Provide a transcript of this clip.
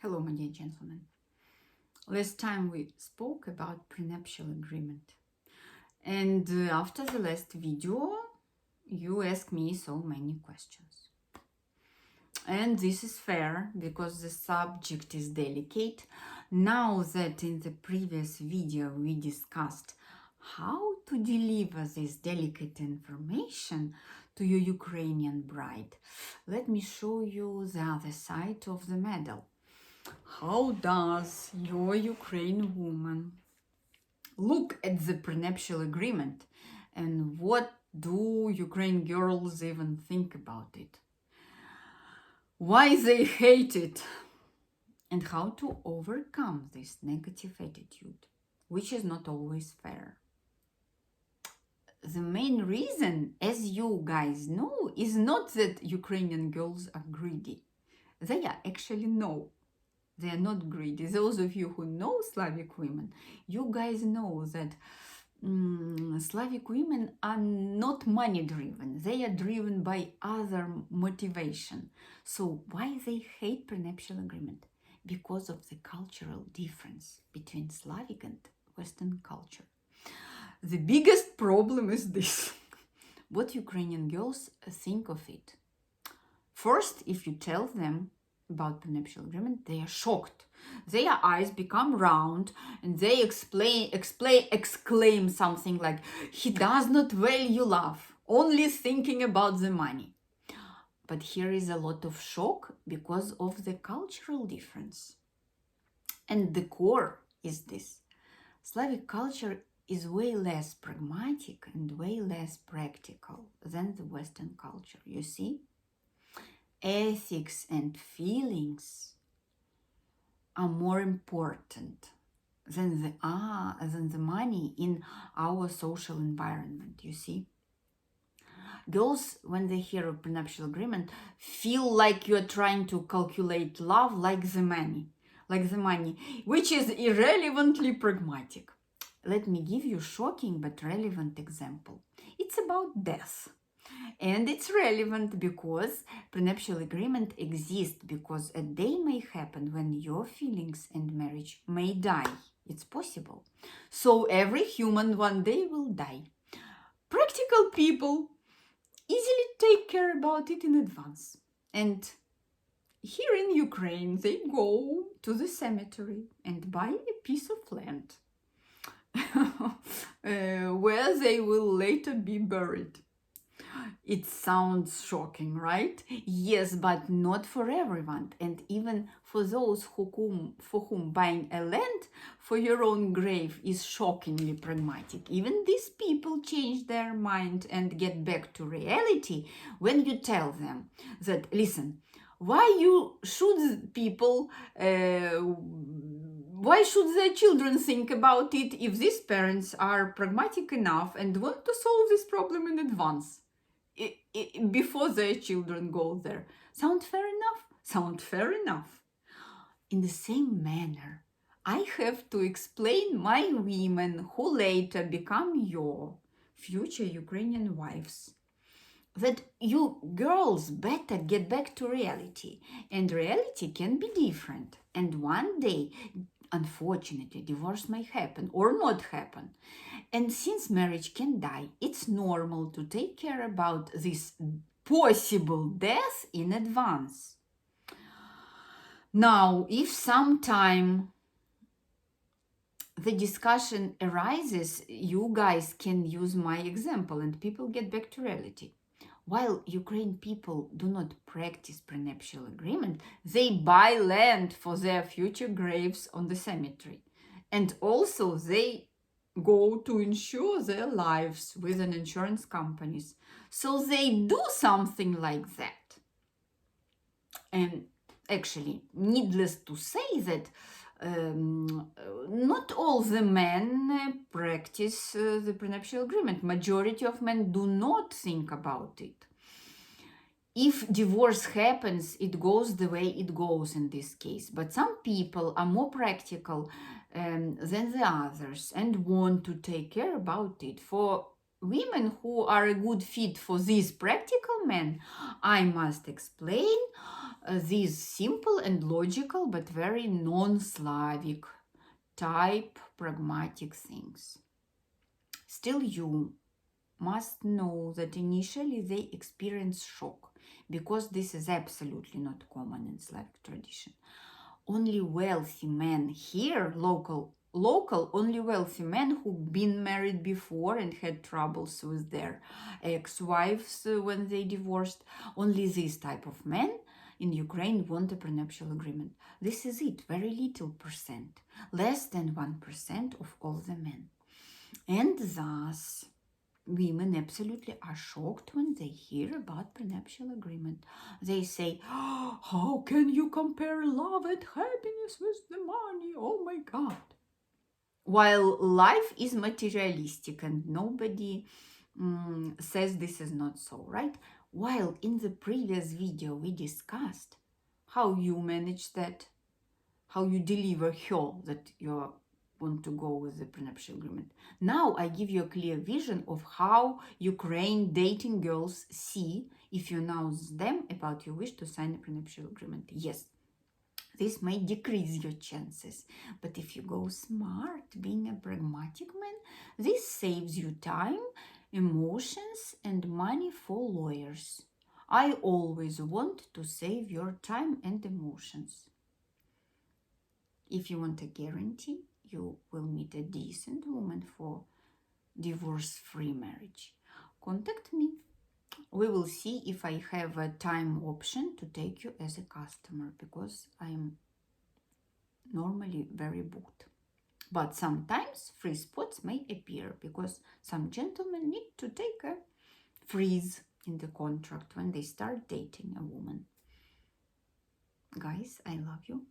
Hello, my dear gentlemen. Last time we spoke about prenuptial agreement. And after the last video, you asked me so many questions. And this is fair because the subject is delicate. Now that in the previous video we discussed how to deliver this delicate information to your Ukrainian bride, let me show you the other side of the medal. How does your Ukraine woman look at the prenuptial agreement, and what do Ukraine girls even think about it? Why they hate it, and how to overcome this negative attitude, which is not always fair. The main reason, as you guys know, is not that Ukrainian girls are greedy. They are actually no. They are not greedy. Those of you who know Slavic women, you guys know that Slavic women are not money driven. They are driven by other motivation. So why they hate prenuptial agreement? Because of the cultural difference between Slavic and Western culture. The biggest problem is this. What Ukrainian girls think of it. First, if you tell them about prenuptial agreement, they are shocked. Their eyes become round and they exclaim something like, "He does not value love, only thinking about the money." But here is a lot of shock because of the cultural difference. And the core is this. Slavic culture is way less pragmatic and way less practical than the Western culture, you see? Ethics and feelings are more important than the money in our social environment, you see. Girls, when they hear of prenuptial agreement, feel like you're trying to calculate love like the money, which is irrelevantly pragmatic. Let me give you a shocking but relevant example. It's about death. And it's relevant because prenuptial agreement exists because a day may happen when your feelings and marriage may die. It's possible. So every human one day will die. Practical people easily take care about it in advance. And here in Ukraine, they go to the cemetery and buy a piece of land where they will later be buried. It sounds shocking, right? Yes, but not for everyone. And even for those for whom buying a land for your own grave is shockingly pragmatic. Even these people change their mind and get back to reality when you tell them that, listen, why should their children think about it if these parents are pragmatic enough and want to solve this problem in advance? Before their children go there. Sound fair enough? Sound fair enough. In the same manner, I have to explain my women who later become your future Ukrainian wives that you girls better get back to reality, and reality can be different, and one day unfortunately divorce may happen or not happen. And since marriage can die, it's normal to take care about this possible death in advance. Now, if sometime the discussion arises, you guys can use my example and people get back to reality. While Ukraine people do not practice prenuptial agreement, they buy land for their future graves on the cemetery. And also they go to insure their lives with an insurance companies. So they do something like that. And actually, needless to say that not all the men practice the prenuptial agreement. Majority of men do not think about it. If divorce happens, it goes the way it goes in this case. But some people are more practical than the others and want to take care about it. For women who are a good fit for these practical men, I must explain these simple and logical but very non-Slavic type pragmatic things. Still, you must know that initially they experience shock, because this is absolutely not common in Slavic tradition. Only wealthy men here, local, only wealthy men who've been married before and had troubles with their ex-wives when they divorced, only this type of men in Ukraine want a prenuptial agreement. This is it, very little percent, less than 1% of all the men. And thus, women absolutely are shocked when they hear about prenuptial agreement. They say, "Oh, how can you compare love and happiness with the money? Oh my God." While life is materialistic and nobody says this is not so, right? While in the previous video we discussed how you manage that, how you deliver her that you want to go with the prenuptial agreement. Now I give you a clear vision of how Ukraine dating girls see if you announce them about your wish to sign a prenuptial agreement. Yes, this may decrease your chances, but if you go smart, being a pragmatic man, this saves you time, emotions, and money for lawyers. I always want to save your time and emotions. If you want a guarantee, you will meet a decent woman for divorce-free marriage. Contact me. We will see if I have a time option to take you as a customer, because I am normally very booked. But sometimes free spots may appear because some gentlemen need to take a freeze in the contract when they start dating a woman. Guys, I love you.